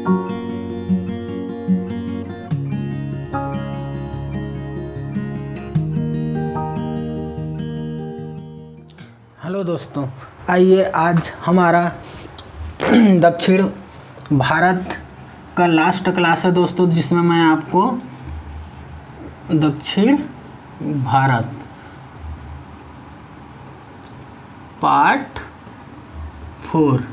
Hello दोस्तों, आइए आज हमारा दक्षिण भारत का लास्ट क्लास है दोस्तों, जिसमें मैं आपको दक्षिण भारत पार्ट 4,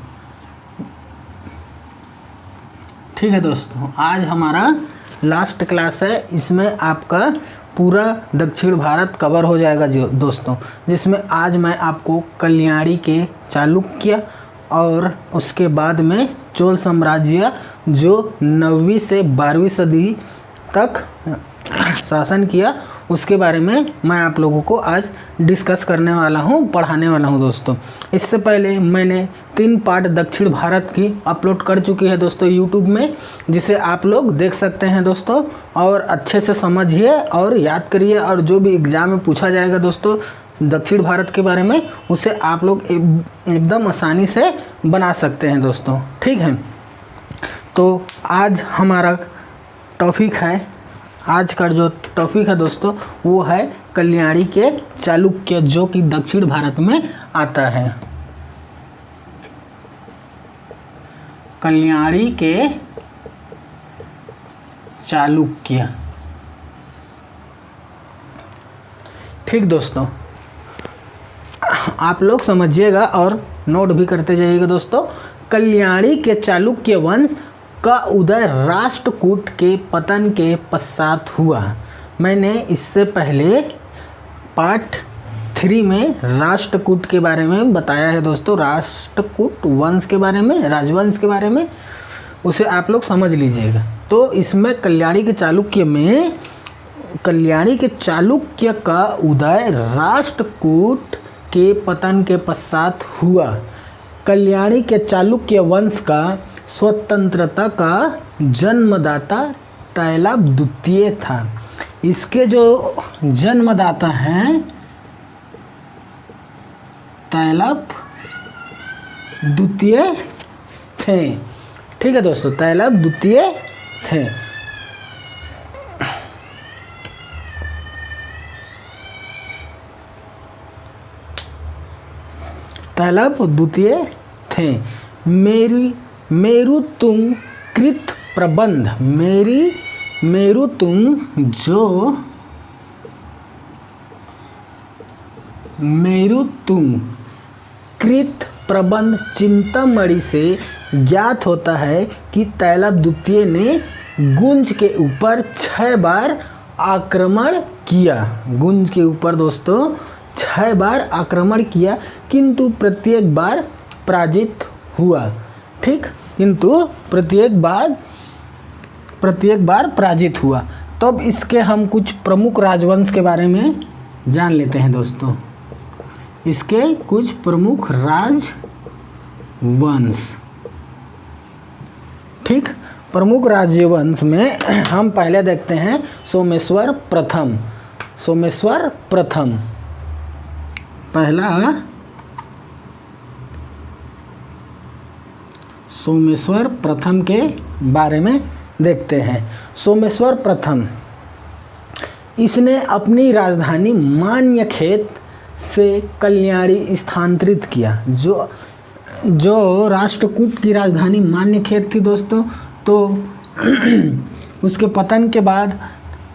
ठीक है दोस्तों। आज हमारा लास्ट क्लास है, इसमें आपका पूरा दक्षिण भारत कवर हो जाएगा जो दोस्तों, जिसमें आज मैं आपको कल्याणी के चालुक्य और उसके बाद में चोल साम्राज्य जो 9वीं से 12वीं सदी तक शासन किया, उसके बारे में मैं आप लोगों को आज डिस्कस करने वाला हूँ, पढ़ाने वाला हूँ दोस्तों। इससे पहले मैंने 3 पार्ट दक्षिण भारत की अपलोड कर चुकी है दोस्तों यूट्यूब में, जिसे आप लोग देख सकते हैं दोस्तों, और अच्छे से समझिए और याद करिए, और जो भी एग्ज़ाम में पूछा जाएगा दोस्तों दक्षिण भारत के बारे में, उसे आप लोग एकदम आसानी से बना सकते हैं दोस्तों, ठीक है। तो आज हमारा टॉपिक है, आज का जो टॉपिक है दोस्तों वो है कल्याणी के चालुक्य, जो कि दक्षिण भारत में आता है। कल्याणी के चालुक्य, ठीक दोस्तों, आप लोग समझिएगा और नोट भी करते जाइएगा दोस्तों। कल्याणी के चालुक्य वंश का उदय राष्ट्रकूट के पतन के पश्चात हुआ। मैंने इससे पहले पार्ट 3 में राष्ट्रकूट के बारे में बताया है दोस्तों, राष्ट्रकूट वंश के बारे में, राजवंश के बारे में, उसे आप लोग समझ लीजिएगा। तो इसमें कल्याणी के चालुक्य में, कल्याणी के चालुक्य का उदय राष्ट्रकूट के पतन के पश्चात हुआ। कल्याणी के चालुक्य वंश का स्वतंत्रता का जन्मदाता तैलप द्वितीय था। इसके जो जन्मदाता हैं तैलप द्वितीय थे, ठीक है दोस्तों, तैलप द्वितीय थे। तैलप द्वितीय थे। मेरुतुंग कृत प्रबंध, मेरुतुंग जो मेरुतुंग कृत प्रबंध चिंतामणि से ज्ञात होता है कि तैलप द्वितीय ने गुंज के ऊपर 6 बार आक्रमण किया। गुंज के ऊपर दोस्तों 6 बार आक्रमण किया, किंतु प्रत्येक बार पराजित हुआ, ठीक, किंतु प्रत्येक बार पराजित हुआ। तब इसके हम कुछ प्रमुख राजवंश के बारे में जान लेते हैं दोस्तों। इसके कुछ प्रमुख राजवंश, ठीक, प्रमुख राजवंश में हम पहले देखते हैं सोमेश्वर प्रथम। सोमेश्वर प्रथम पहला, सोमेश्वर प्रथम के बारे में देखते हैं। सोमेश्वर प्रथम, इसने अपनी राजधानी मान्यखेत से कल्याणी स्थानांतरित किया। जो राष्ट्रकूट की राजधानी मान्यखेत थी दोस्तों, तो उसके पतन के बाद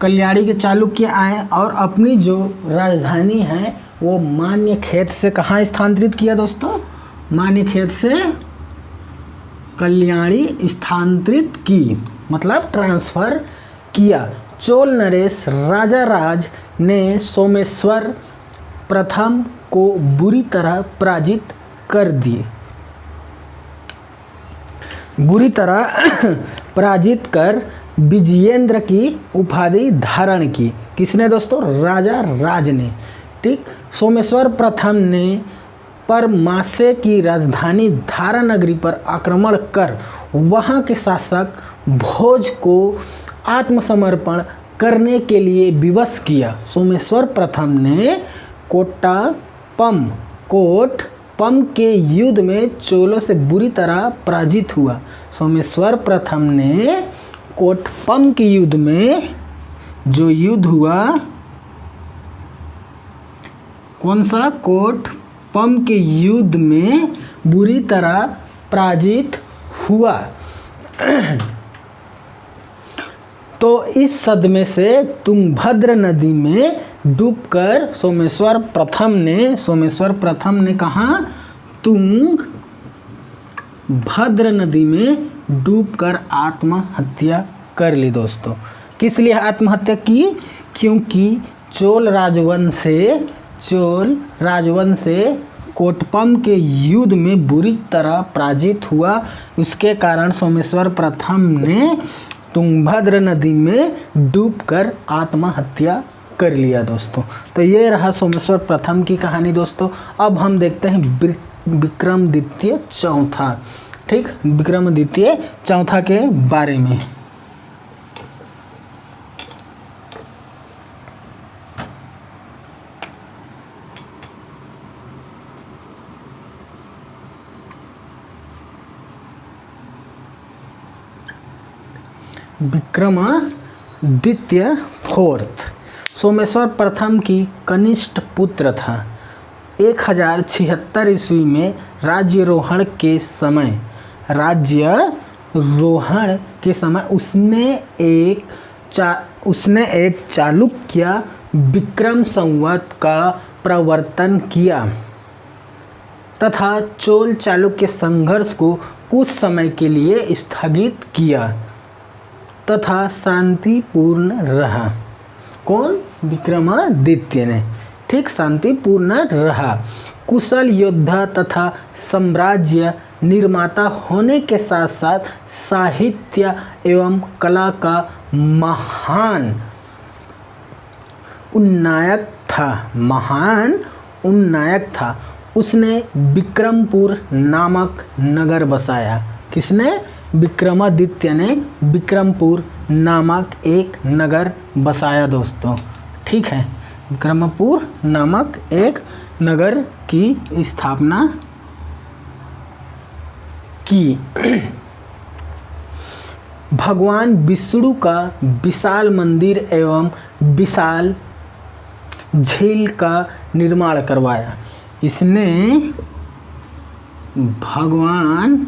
कल्याणी के चालुक्य आए और अपनी जो राजधानी है वो मान्यखेत से कहाँ स्थानांतरित किया दोस्तों? मान्यखेत से कल्याणी स्थानांतरित की, मतलब ट्रांसफ़र किया। चोल नरेश राजाराज ने सोमेश्वर प्रथम को बुरी तरह पराजित कर दिए, बुरी तरह पराजित कर विजयेंद्र की उपाधि धारण की। किसने दोस्तों? राजा राज ने, ठीक। सोमेश्वर प्रथम ने परमासे की राजधानी धारा नगरी पर आक्रमण कर वहां के शासक भोज को आत्मसमर्पण करने के लिए विवश किया। सोमेश्वर प्रथम ने कोट कोटपम के युद्ध में चोलों से बुरी तरह पराजित हुआ। सोमेश्वर प्रथम ने कोटपम के युद्ध में जो युद्ध हुआ, कौन सा? कोटपम के युद्ध में बुरी तरह पराजित हुआ। तो इस सदमे से तुंगभद्र नदी में डूबकर सोमेश्वर प्रथम ने कहा तुंगभद्र नदी में डूबकर आत्महत्या कर ली दोस्तों। किस लिए आत्महत्या की? क्योंकि चोल राजवंश से कोटपम के युद्ध में बुरी तरह पराजित हुआ। उसके कारण सोमेश्वर प्रथम ने तुंगभद्र नदी में डूबकर आत्महत्या कर लिया दोस्तों। तो ये रहा सोमेश्वर प्रथम की कहानी दोस्तों। अब हम देखते हैं विक्रमादित्य चौथा। ठीक, विक्रमादित्य चौथा के बारे में। विक्रमादित्य फोर्थ सोमेश्वर प्रथम की कनिष्ठ पुत्र था। 1076 ईस्वी में राज्यारोहण के समय उसने एक चालुक्य विक्रम संवत का प्रवर्तन किया तथा चोल चालुक्य संघर्ष को कुछ समय के लिए स्थगित किया तथा शांतिपूर्ण रहा। कौन? विक्रमादित्य ने। ठीक, शांतिपूर्ण रहा। कुशल योद्धा तथा साम्राज्य निर्माता होने के साथ साथ साहित्य एवं कला का महान उन्नायक था। उसने विक्रमपुर नामक नगर बसाया। किसने? विक्रमादित्य ने विक्रमपुर नामक एक नगर बसाया दोस्तों। ठीक है, विक्रमपुर नामक एक नगर की स्थापना की। भगवान विष्णु का विशाल मंदिर एवं विशाल झील का निर्माण करवाया। इसने भगवान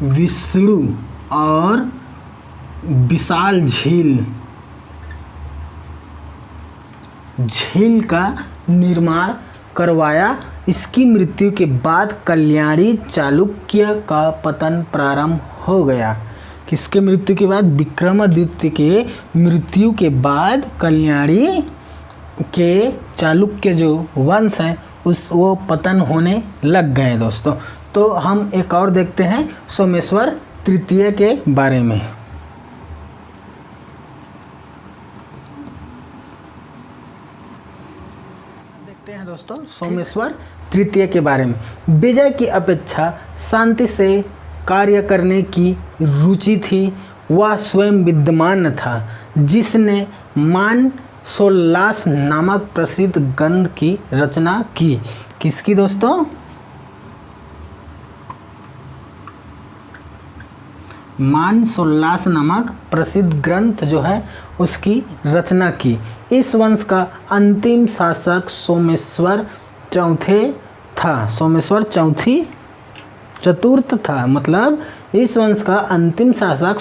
विष्णु और विशाल झील का निर्माण करवाया। इसकी मृत्यु के बाद कल्याणी चालुक्य का पतन प्रारंभ हो गया। किसके मृत्यु के बाद? विक्रमादित्य के मृत्यु के बाद कल्याणी के चालुक्य जो वंश हैं वो पतन होने लग गए दोस्तों। तो हम एक और देखते हैं सोमेश्वर तृतीय के बारे में। देखते हैं दोस्तों सोमेश्वर तृतीय के बारे में। विजय की अपेक्षा शांति से कार्य करने की रुचि थी। वह स्वयं विद्वान था जिसने मानसोल्लास नामक प्रसिद्ध ग्रंथ की रचना की। किसकी दोस्तों? मानसोल्लास नामक प्रसिद्ध ग्रंथ जो है उसकी रचना की। इस वंश का अंतिम शासक सोमेश्वर चौथे था। सोमेश्वर चतुर्थ था। मतलब इस वंश का अंतिम शासक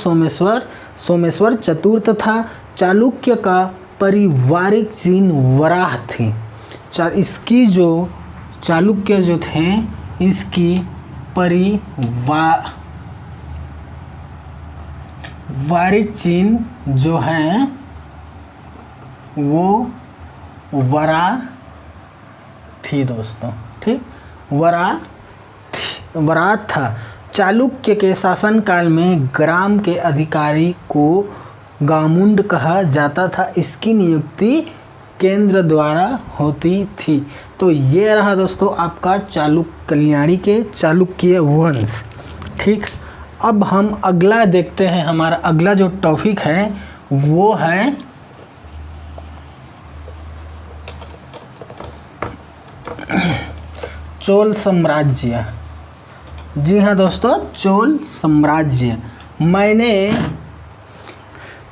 सोमेश्वर चतुर्थ था। चालुक्य का पारिवारिक चिन्ह वराह थी। इसकी जो चालुक्य जो थे इसकी पारिवारिक चिन्ह जो है वो वरा थी दोस्तों। ठीक, वरा था। चालुक्य के शासनकाल में ग्राम के अधिकारी को गामुंड कहा जाता था। इसकी नियुक्ति केंद्र द्वारा होती थी। तो ये रहा दोस्तों आपका कल्याणी के चालुक्य वंश। ठीक, अब हम अगला देखते हैं। हमारा अगला जो टॉपिक है वो है चोल साम्राज्य। जी हाँ दोस्तों, चोल साम्राज्य। मैंने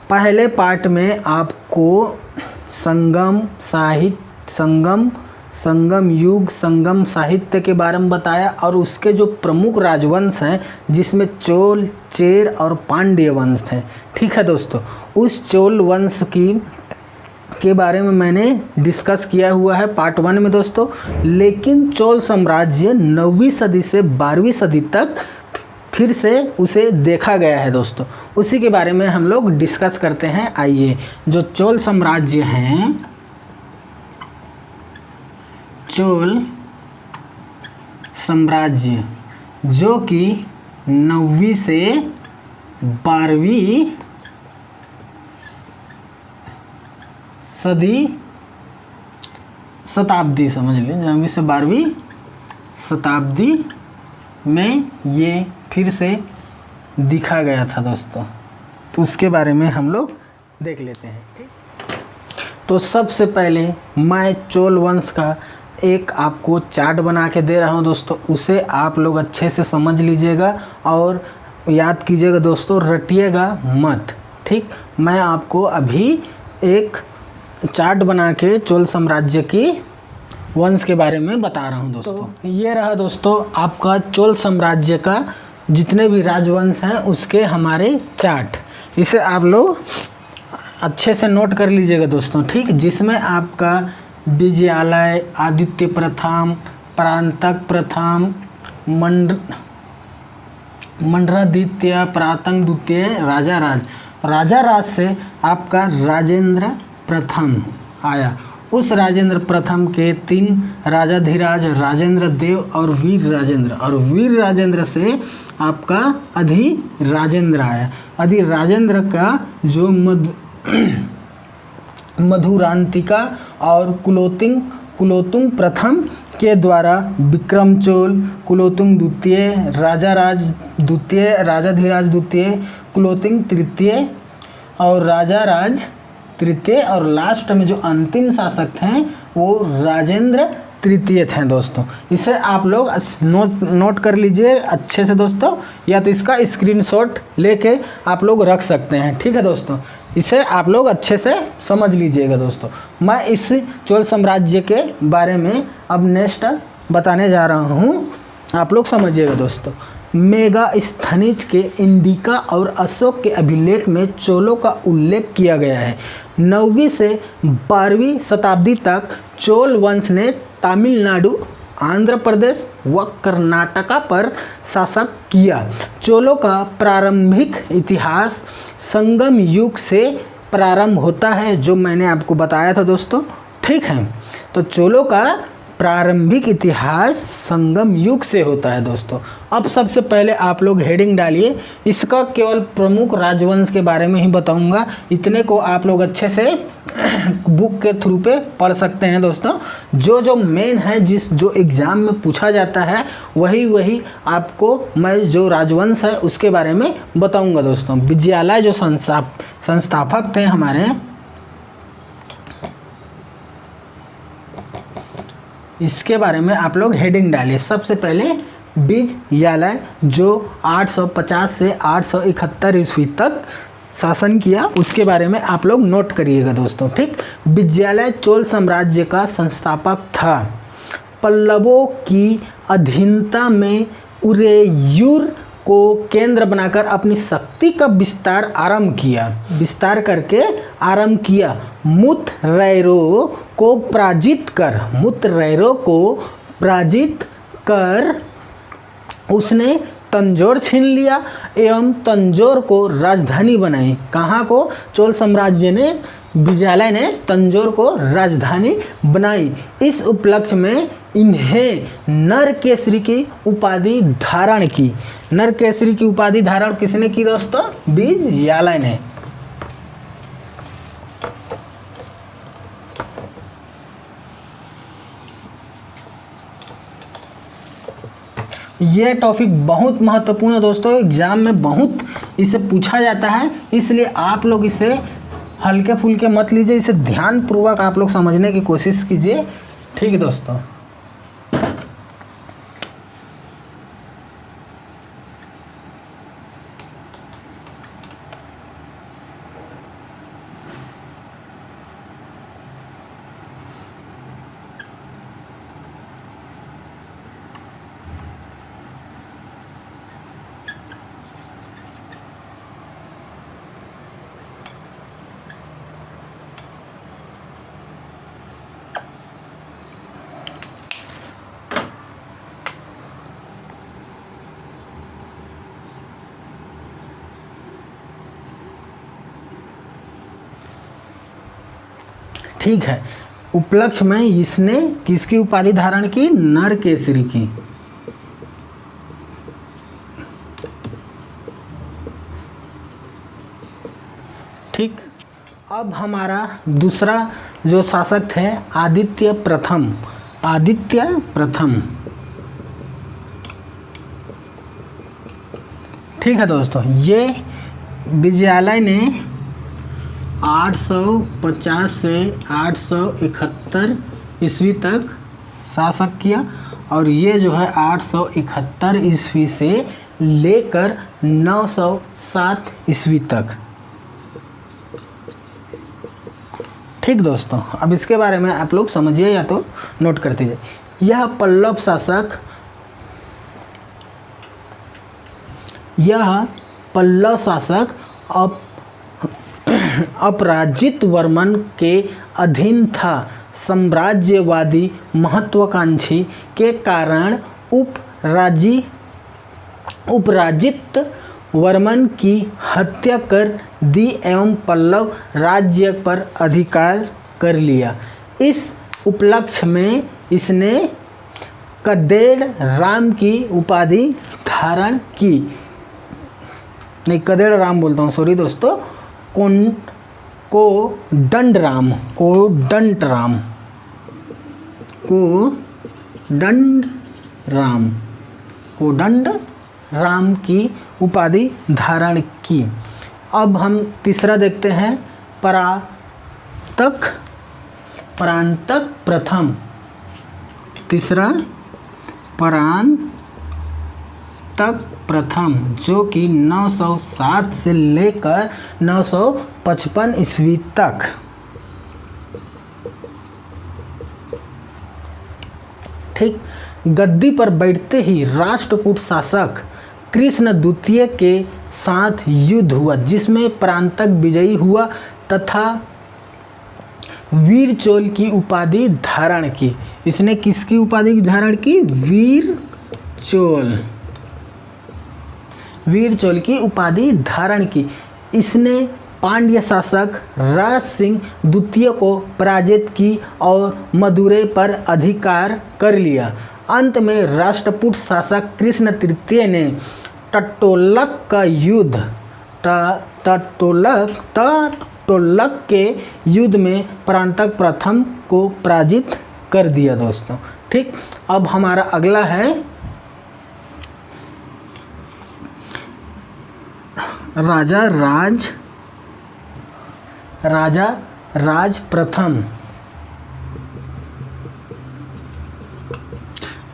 पहले पार्ट में आपको संगम युग, संगम साहित्य के बारे में बताया और उसके जो प्रमुख राजवंश हैं जिसमें चोल, चेर और पांड्य वंश थे। ठीक है दोस्तों, उस चोल वंश के बारे में मैंने डिस्कस किया हुआ है पार्ट 1 में दोस्तों। लेकिन चोल साम्राज्य 9वीं सदी से 12वीं सदी तक फिर से उसे देखा गया है दोस्तों। उसी के बारे में हम लोग डिस्कस करते हैं। आइए, जो चोल साम्राज्य हैं, चोल साम्राज्य जो कि 9वीं से 12वीं शताब्दी समझ लें, 9वीं से 12वीं शताब्दी में ये फिर से दिखा गया था दोस्तों। तो उसके बारे में हम लोग देख लेते हैं। ठीक, तो सबसे पहले मैं चोल वंश का एक आपको चार्ट बना के दे रहा हूँ दोस्तों। उसे आप लोग अच्छे से समझ लीजिएगा और याद कीजिएगा दोस्तों, रटिएगा मत। ठीक, मैं आपको अभी एक चार्ट बना के चोल साम्राज्य की वंश के बारे में बता रहा हूँ दोस्तों। तो ये रहा दोस्तों आपका चोल साम्राज्य का जितने भी राजवंश हैं उसके हमारे चार्ट। इसे आप लोग अच्छे से नोट कर लीजिएगा दोस्तों। ठीक, जिसमें आपका विजयालय, आदित्य प्रथम, परांतक प्रथम, मंडरादित्य, परांतक द्वितीय, राजा राज से आपका राजेंद्र प्रथम आया। उस राजेंद्र प्रथम के 3 राजाधिराज, राजेंद्र देव और वीर राजेंद्र से आपका अधिराजेंद्र आया। अधिराजेंद्र का जो मधुरांतिका और कुलोत्तुंग प्रथम के द्वारा विक्रम चोल, कुलोत्तुंग द्वितीय, राजाराज द्वितीय, राजाधिराज द्वितीय, कुलोत्तुंग तृतीय और राजाराज तृतीय, और लास्ट में जो अंतिम शासक थे वो राजेंद्र तृतीय थे दोस्तों। इसे आप लोग नोट कर लीजिए अच्छे से दोस्तों, या तो इसका स्क्रीनशॉट लेके आप लोग रख सकते हैं। ठीक है दोस्तों, इसे आप लोग अच्छे से समझ लीजिएगा दोस्तों। मैं इस चोल साम्राज्य के बारे में अब नेक्स्ट बताने जा रहा हूँ, आप लोग समझिएगा दोस्तों। मेगास्थनीज के इंडिका और अशोक के अभिलेख में चोलों का उल्लेख किया गया है। 9वीं से 12वीं शताब्दी तक चोल वंश ने तमिलनाडु, आंध्र प्रदेश व कर्नाटका पर शासन किया। चोलों का प्रारंभिक इतिहास संगम युग से प्रारंभ होता है, जो मैंने आपको बताया था दोस्तों। ठीक है, तो चोलों का प्रारंभिक इतिहास संगम युग से होता है दोस्तों। अब सबसे पहले आप लोग हेडिंग डालिए, इसका केवल प्रमुख राजवंश के बारे में ही बताऊंगा। इतने को आप लोग अच्छे से बुक के थ्रू पे पढ़ सकते हैं दोस्तों। जो मेन है, जो एग्ज़ाम में पूछा जाता है वही आपको मैं जो राजवंश है उसके बारे में बताऊंगा दोस्तों। विजयालय जो संस्थापक थे हमारे, इसके बारे में आप लोग हेडिंग डालिए। सबसे पहले विजयालय जो 850 से 871 ईस्वी तक शासन किया, उसके बारे में आप लोग नोट करिएगा दोस्तों। ठीक, विजयालय चोल साम्राज्य का संस्थापक था। पल्लवों की अधीनता में उरेयूर को केंद्र बनाकर अपनी शक्ति का विस्तार करके आरंभ किया। मुतरैरो को पराजित कर उसने तंजौर छीन लिया एवं तंजौर को राजधानी बनाई। कहाँ को? चोल साम्राज्य ने, विजयालय ने तंजौर को राजधानी बनाई। इस उपलक्ष्य में इन्हें नरकेसरी की उपाधि धारण की। नरकेसरी की उपाधि धारण किसने की दोस्तों? विजयालय ने। यह टॉपिक बहुत महत्वपूर्ण है दोस्तों, एग्जाम में बहुत इसे पूछा जाता है, इसलिए आप लोग इसे हल्के फुल्के मत लीजिए, इसे ध्यानपूर्वक आप लोग समझने की कोशिश कीजिए। ठीक है दोस्तों। ठीक है। उपलक्ष्य में इसने किसकी उपाधि धारण की? नरकेसरी की। ठीक। अब हमारा दूसरा जो शासक थे आदित्य प्रथम। आदित्य प्रथम, ठीक है दोस्तों। ये विजयालय ने 850 से 871 ईस्वी तक शासक किया, और ये जो है 871 ईस्वी से लेकर 907 ईस्वी तक। ठीक दोस्तों, अब इसके बारे में आप लोग समझिए या तो नोट करते जाइए। यह पल्लव शासक, अपराजित वर्मन के अधीन था। साम्राज्यवादी महत्वाकांक्षी के कारण उपराजित वर्मन की हत्या कर दी एवं पल्लव राज्य पर अधिकार कर लिया। इस उपलक्ष्य में इसने कदेड़ राम की उपाधि धारण की। नहीं, कदेड़ राम बोलता हूँ, सॉरी दोस्तों, कोदंड राम की उपाधि धारण की। अब हम तीसरा देखते हैं परांतक प्रथम। तीसरा परांतक प्रथम, जो कि 907 से लेकर 955 ईस्वी तक। ठीक। गद्दी पर बैठते ही राष्ट्रकूट शासक कृष्ण द्वितीय के साथ युद्ध हुआ, जिसमें परांतक विजयी हुआ तथा वीर चोल की उपाधि धारण की। इसने किसकी उपाधि धारण की? वीर चोल की उपाधि धारण की। इसने पांड्य शासक राज सिंह द्वितीय को पराजित की और मदुरै पर अधिकार कर लिया। अंत में राष्ट्रकूट शासक कृष्ण तृतीय ने टटोलक के युद्ध में परांतक प्रथम को पराजित कर दिया दोस्तों। ठीक। अब हमारा अगला है राजा राज प्रथम,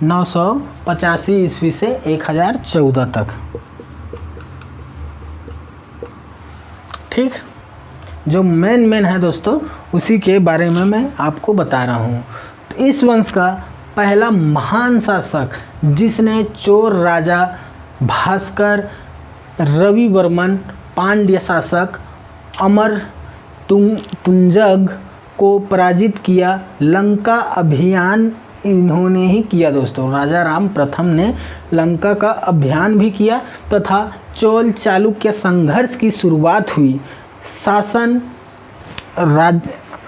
985 ईस्वी से 1014 तक। ठीक। जो मेन है दोस्तों, उसी के बारे में मैं आपको बता रहा हूँ। तो इस वंश का पहला महान शासक, जिसने चोर राजा भास्कर रविवर्मन, पांड्य शासक अमर तुंजग को पराजित किया। लंका अभियान इन्होंने ही किया दोस्तों। राजा राम प्रथम ने लंका का अभियान भी किया तथा चोल चालुक्य संघर्ष की शुरुआत हुई। शासन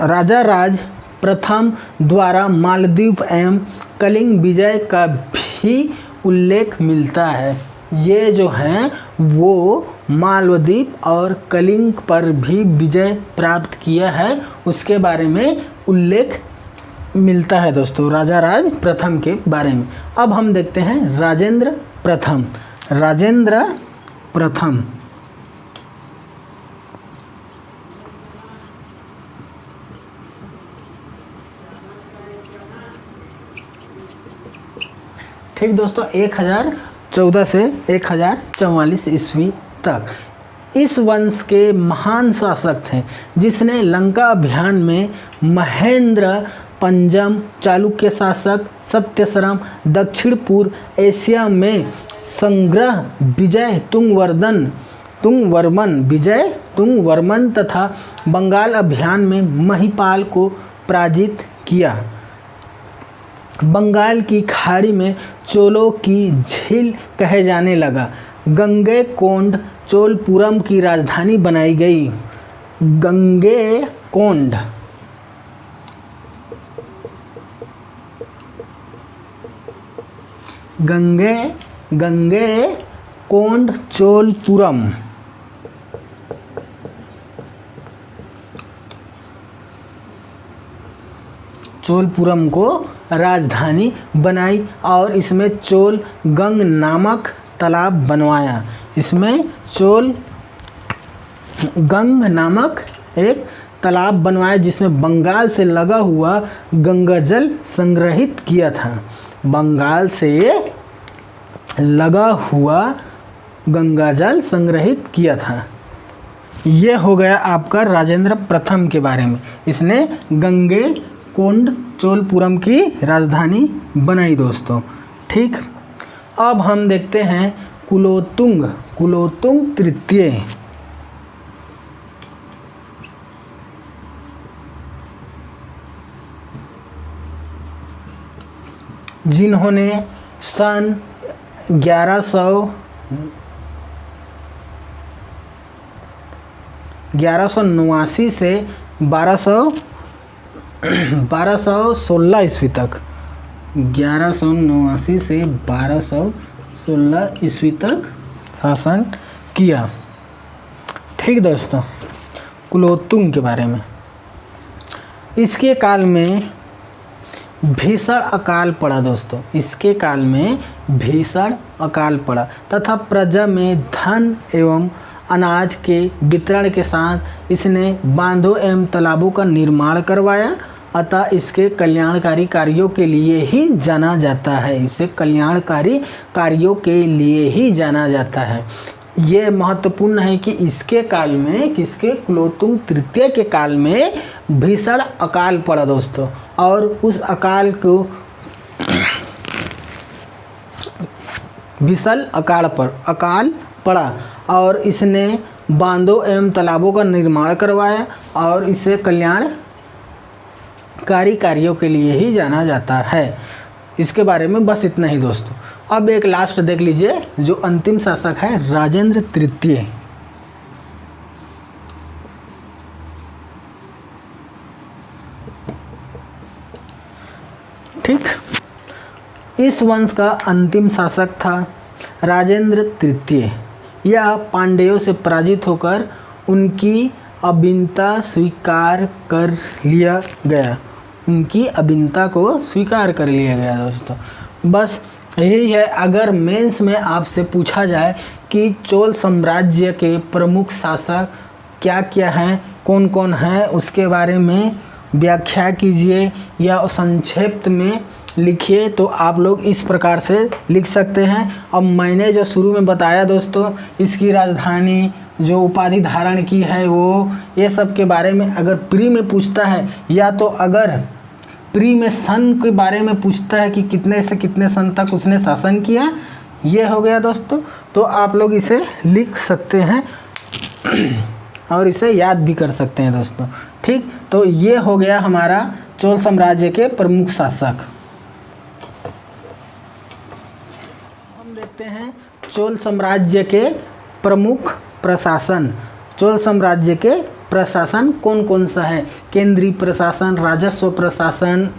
राजा राज प्रथम द्वारा मालदीव एवं कलिंग विजय का भी उल्लेख मिलता है। ये जो हैं वो मालदीव और कलिंग पर भी विजय प्राप्त किया है, उसके बारे में उल्लेख मिलता है दोस्तों, राजा राज प्रथम के बारे में। अब हम देखते हैं राजेंद्र प्रथम। ठीक दोस्तों, 1014 से 1044 ईस्वी तक इस वंश के महान शासक थे, जिसने लंका अभियान में महेंद्र पंचम चालुक्य शासक सत्यश्रम, दक्षिण पूर्व एशिया में संग्रह विजय तुंगवर्मन तथा बंगाल अभियान में महिपाल को पराजित किया। बंगाल की खाड़ी में चोलों की झील कहे जाने लगा। गंगैकोंड चोलपुरम की राजधानी बनाई गई। गंगैकोंड गंगे गंगे कोंड चोलपुरम। चोलपुरम को राजधानी बनाई और इसमें चोल गंग नामक तालाब बनवाया। इसमें चोल गंग नामक एक तालाब बनवाया जिसमें बंगाल से लगा हुआ गंगा जल संग्रहित किया था। बंगाल से लगा हुआ गंगा जल संग्रहित किया था। ये हो गया आपका राजेंद्र प्रथम के बारे में। इसने गंगे कोंड चोलपुरम की राजधानी बनाई दोस्तों। ठीक, अब हम देखते हैं कुलोत्तुंग तृतीय। जिन्होंने सन 1189 से 1216 ईस्वी तक, 1189 से 1216 ईस्वी तक शासन किया। ठीक दोस्तों, कुलोत्तुंग के बारे में। इसके काल में भीषण अकाल पड़ा दोस्तों। इसके काल में भीषण अकाल पड़ा तथा प्रजा में धन एवं अनाज के वितरण के साथ इसने बांधों एवं तालाबों का निर्माण करवाया। अतः इसके कल्याणकारी कार्यों के लिए ही जाना जाता है। इसे कल्याणकारी कार्यों के लिए ही जाना जाता है। ये महत्वपूर्ण है कि इसके काल में, किसके, कुलोत्तुंग तृतीय के काल में भीषण अकाल पड़ा दोस्तों। और उस अकाल को भीषण अकाल पड़ा और इसने बांधों एवं तालाबों का निर्माण करवाया और इसे कल्याणकारी कार्यों के लिए ही जाना जाता है। इसके बारे में बस इतना ही दोस्तों। अब एक लास्ट देख लीजिए, जो अंतिम शासक है राजेंद्र तृतीय। ठीक, इस वंश का अंतिम शासक था राजेंद्र तृतीय। यह पांड्यों से पराजित होकर उनकी अभिन्नता स्वीकार कर लिया गया। उनकी अभिन्नता को स्वीकार कर लिया गया दोस्तों। बस यही है। अगर मेंस में आपसे पूछा जाए कि चोल साम्राज्य के प्रमुख शासक क्या क्या हैं, कौन कौन हैं, उसके बारे में व्याख्या कीजिए या संक्षिप्त में लिखिए, तो आप लोग इस प्रकार से लिख सकते हैं। अब मैंने जो शुरू में बताया दोस्तों, इसकी राजधानी, जो उपाधि धारण की है वो, ये सब के बारे में अगर प्री में पूछता है, या तो अगर प्री में सन के बारे में पूछता है कि कितने से कितने सन तक उसने शासन किया, ये हो गया दोस्तों, तो आप लोग इसे लिख सकते हैं और इसे याद भी कर सकते हैं दोस्तों। ठीक, तो ये हो गया हमारा चोल साम्राज्य के प्रमुख शासक। हम देखते हैं चोल साम्राज्य के प्रमुख प्रशासन। चोल साम्राज्य के प्रशासन कौन कौन सा है? केंद्रीय प्रशासन, राजस्व प्रशासन,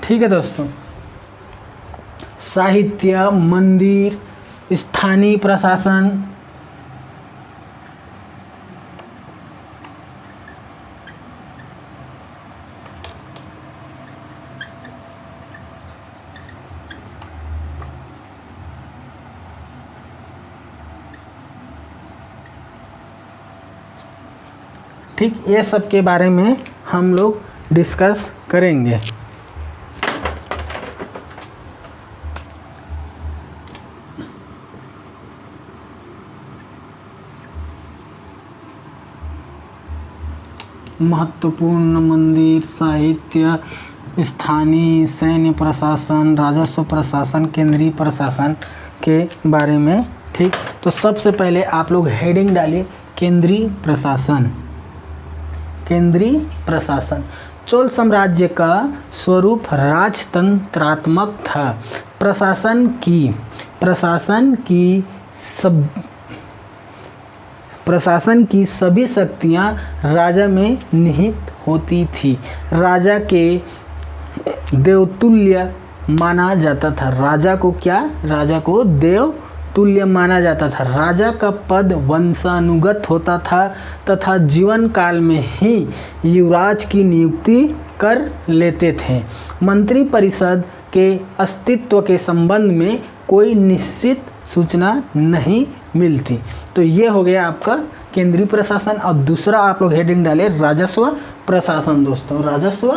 ठीक है दोस्तों, साहित्य, मंदिर, स्थानीय प्रशासन, ठीक, ये सब के बारे में हम लोग डिस्कस करेंगे। महत्वपूर्ण मंदिर, साहित्य, स्थानीय, सैन्य प्रशासन, राजस्व प्रशासन, केंद्रीय प्रशासन के बारे में। ठीक, तो सबसे पहले आप लोग हेडिंग डालिए केंद्रीय प्रशासन। केंद्रीय प्रशासन। चोल साम्राज्य का स्वरूप राजतंत्रात्मक था। प्रशासन की सभी शक्तियां राजा में निहित होती थी। राजा के देवतुल्य माना जाता था। राजा को क्या? राजा को देव तुल्य माना जाता था। राजा का पद वंशानुगत होता था तथा जीवन काल में ही युवराज की नियुक्ति कर लेते थे। मंत्री परिषद के अस्तित्व के संबंध में कोई निश्चित सूचना नहीं मिलती। तो ये हो गया आपका केंद्रीय प्रशासन। और दूसरा आप लोग हेडिंग डाले राजस्व प्रशासन। दोस्तों राजस्व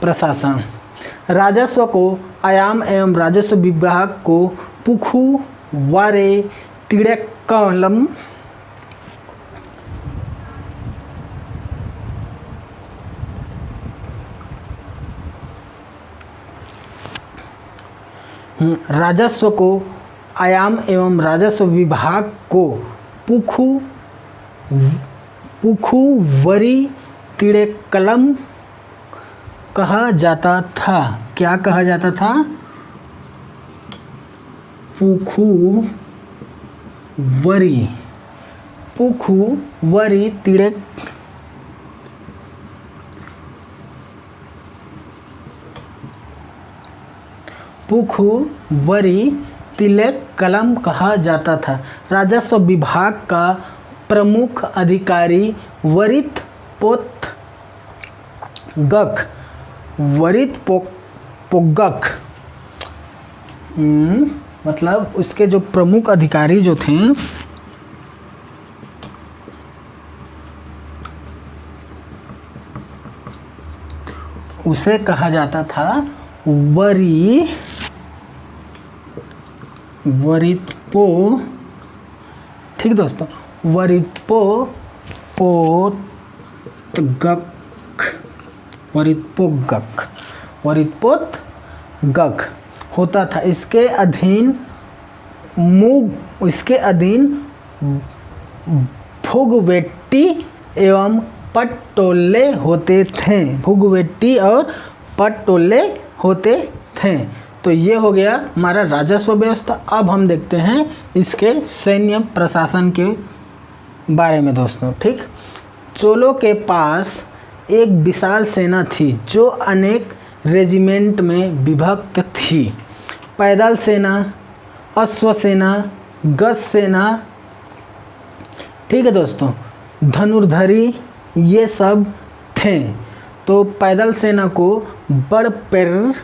प्रशासन। राजस्व को आयाम एवं राजस्व विभाग को पुखु वारे तिड़क्कलम राजस्व को आयाम एवं राजस्व विभाग को पुखुवरी तिड़क्कलम कहा जाता था। क्या कहा जाता था? पुखुवरी तिड़क्कलम कहा जाता था। राजस्व विभाग का प्रमुख अधिकारी वरितपोगक मतलब उसके जो प्रमुख अधिकारी जो थे उसे कहा जाता था वरितपो। ठीक दोस्तों, वरितपोगक होता था। इसके अधीन भुगवेट्टी एवं पटोले होते थे। भुगवेट्टी और पटोले होते थे। तो ये हो गया हमारा राजस्व व्यवस्था। अब हम देखते हैं इसके सैन्य प्रशासन के बारे में दोस्तों। ठीक, चोलों के पास एक विशाल सेना थी जो अनेक रेजिमेंट में विभक्त थी। पैदल सेना, अश्व सेना, गज सेना, ठीक है दोस्तों, धनुर्धरी, ये सब थे। तो पैदल सेना को बड़ पैर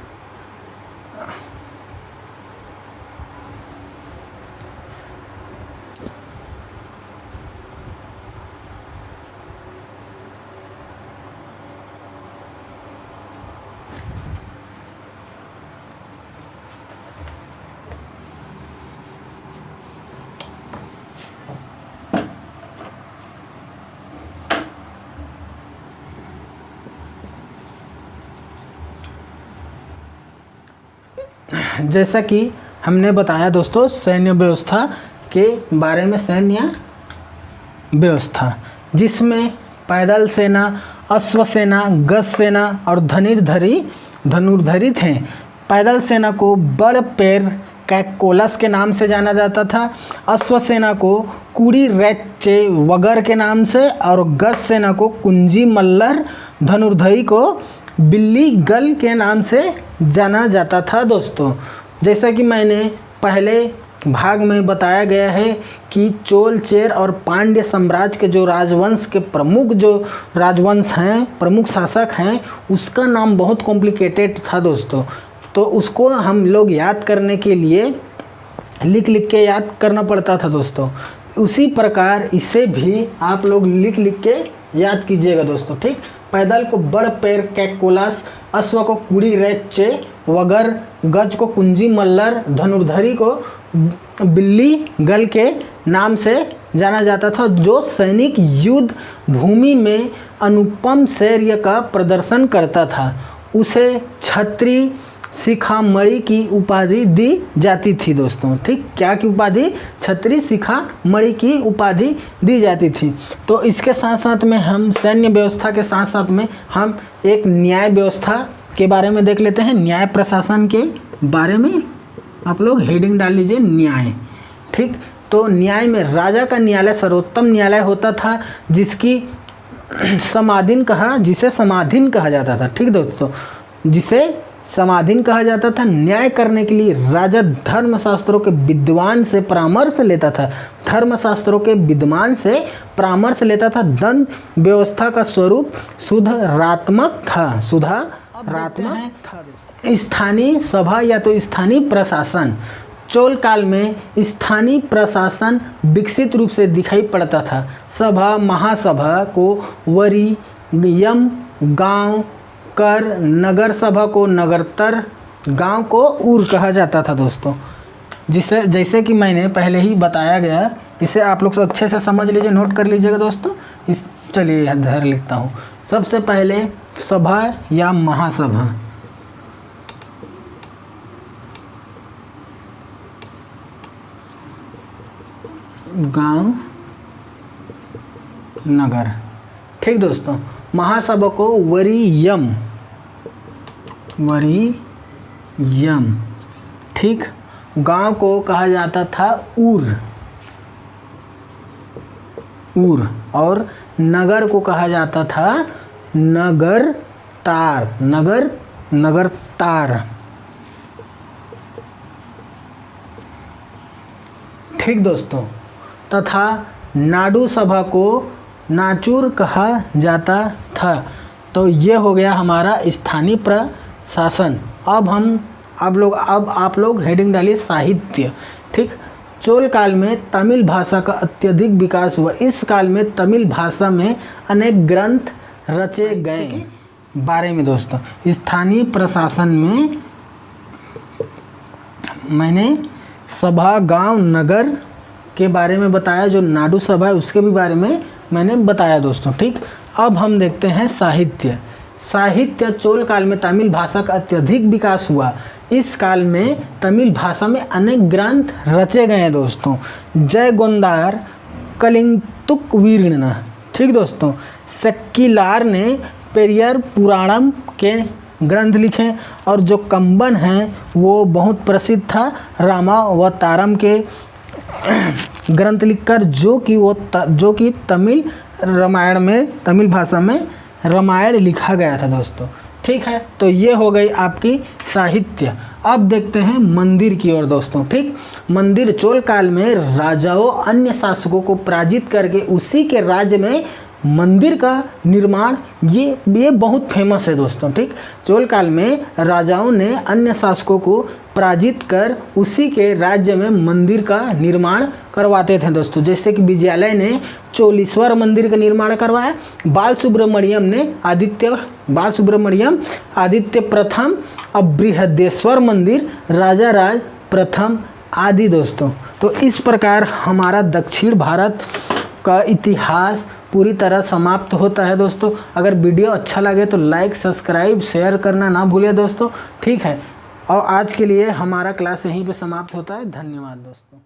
जैसा कि हमने बताया दोस्तों सैन्य व्यवस्था के बारे में। सैन्य व्यवस्था जिसमें पैदल सेना, अश्व सेना, गज सेना और धनुर्धरी थे। पैदल सेना को बड़ पैर कैकोलस के नाम से जाना जाता था। अश्व सेना को कुड़ी रैचे वगर के नाम से और गज सेना को कुंजी मल्लर, धनुर्धरी को बिल्ली गल के नाम से जाना जाता था दोस्तों। जैसा कि मैंने पहले भाग में बताया गया है कि चोल, चेर और पांड्य साम्राज्य के जो राजवंश के प्रमुख जो राजवंश हैं, प्रमुख शासक हैं, उसका नाम बहुत कॉम्प्लिकेटेड था दोस्तों। तो उसको हम लोग याद करने के लिए लिख के याद करना पड़ता था दोस्तों। उसी प्रकार इसे भी आप लोग लिख के याद कीजिएगा दोस्तों। ठीक, पैदल को बड़ पैर कैकोलस, अश्व को कुड़ी रैचे वगर, गज को कुंजी मल्लर, धनुर्धरी को बिल्ली गल के नाम से जाना जाता था। जो सैनिक युद्ध भूमि में अनुपम शौर्य का प्रदर्शन करता था उसे छत्री शिखामणि की उपाधि दी जाती थी दोस्तों। ठीक, क्या की उपाधि? क्षत्रिय शिखामणि की उपाधि दी जाती थी। तो इसके साथ साथ में हम सैन्य व्यवस्था के साथ साथ में हम एक न्याय व्यवस्था के बारे में देख लेते हैं। न्याय प्रशासन के बारे में आप लोग हेडिंग डाल लीजिए, न्याय। ठीक, तो न्याय में राजा का न्यायालय सर्वोत्तम न्यायालय होता था, जिसे समाधीन कहा जाता था। ठीक दोस्तों, जिसे समाधीन कहा जाता था। न्याय करने के लिए राजा धर्मशास्त्रों के विद्वान से परामर्श लेता था। धर्मशास्त्रों के विद्वान से परामर्श लेता था। दंड व्यवस्था का स्वरूप सुधारात्मक था। स्थानीय सभा या तो स्थानीय प्रशासन। चोल काल में स्थानीय प्रशासन विकसित रूप से दिखाई पड़ता था। सभा महासभा को वरी, यम गांव, कर, नगर सभा को नगरतर, गांव को उर कहा जाता था दोस्तों। जैसे कि मैंने पहले ही बताया गया, इसे आप लोग अच्छे से समझ लीजिए, नोट कर लीजिएगा दोस्तों। चलिए इधर लिखता हूँ। सबसे पहले सभा या महासभा, गांव, नगर। ठीक दोस्तों, महासभा को वरीयम। ठीक, गांव को कहा जाता था उर, और नगर को कहा जाता था नगरतार। ठीक दोस्तों, तथा नाडु सभा को नाचुर कहा जाता था। तो ये हो गया हमारा स्थानीय प्रशासन। अब आप लोग हेडिंग डालिए साहित्य। ठीक, चोल काल में तमिल भाषा का अत्यधिक विकास हुआ। इस काल में तमिल भाषा में अनेक ग्रंथ रचे गए। बारे में दोस्तों, स्थानीय प्रशासन में मैंने सभा, गांव, नगर के बारे में बताया। जो नाडु सभा है उसके भी बारे में मैंने बताया दोस्तों। ठीक, अब हम देखते हैं साहित्य। चोल काल में तमिल भाषा का अत्यधिक विकास हुआ। इस काल में तमिल भाषा में अनेक ग्रंथ रचे गए हैं दोस्तों। जय गोंदार कलिंगतुक वीर्ण। ठीक दोस्तों, सेक्किलार ने पेरियर पुराणम के ग्रंथ लिखे, और जो कंबन हैं वो बहुत प्रसिद्ध था रामावतारम के ग्रंथ लिखकर, जो कि तमिल भाषा में रामायण लिखा गया था दोस्तों। ठीक है, तो ये हो गई आपकी साहित्य। अब देखते हैं मंदिर की ओर दोस्तों। ठीक, मंदिर चोल काल में राजाओं अन्य शासकों को पराजित करके उसी के राज्य में मंदिर का निर्माण, ये बहुत फेमस है दोस्तों। ठीक, चोल काल में राजाओं ने अन्य शासकों को पराजित कर उसी के राज्य में मंदिर का निर्माण करवाते थे दोस्तों। जैसे कि विजयालय ने चोलीश्वर मंदिर का निर्माण करवाया। बाल सुब्रमण्यम आदित्य प्रथम, अब बृहदेश्वर मंदिर राजा राज प्रथम आदि दोस्तों। तो इस प्रकार हमारा दक्षिण भारत का इतिहास पूरी तरह समाप्त होता है दोस्तों। अगर वीडियो अच्छा लगे तो लाइक, सब्सक्राइब, शेयर करना ना भूलिए दोस्तों। ठीक है, और आज के लिए हमारा क्लास यहीं पे समाप्त होता है। धन्यवाद दोस्तों।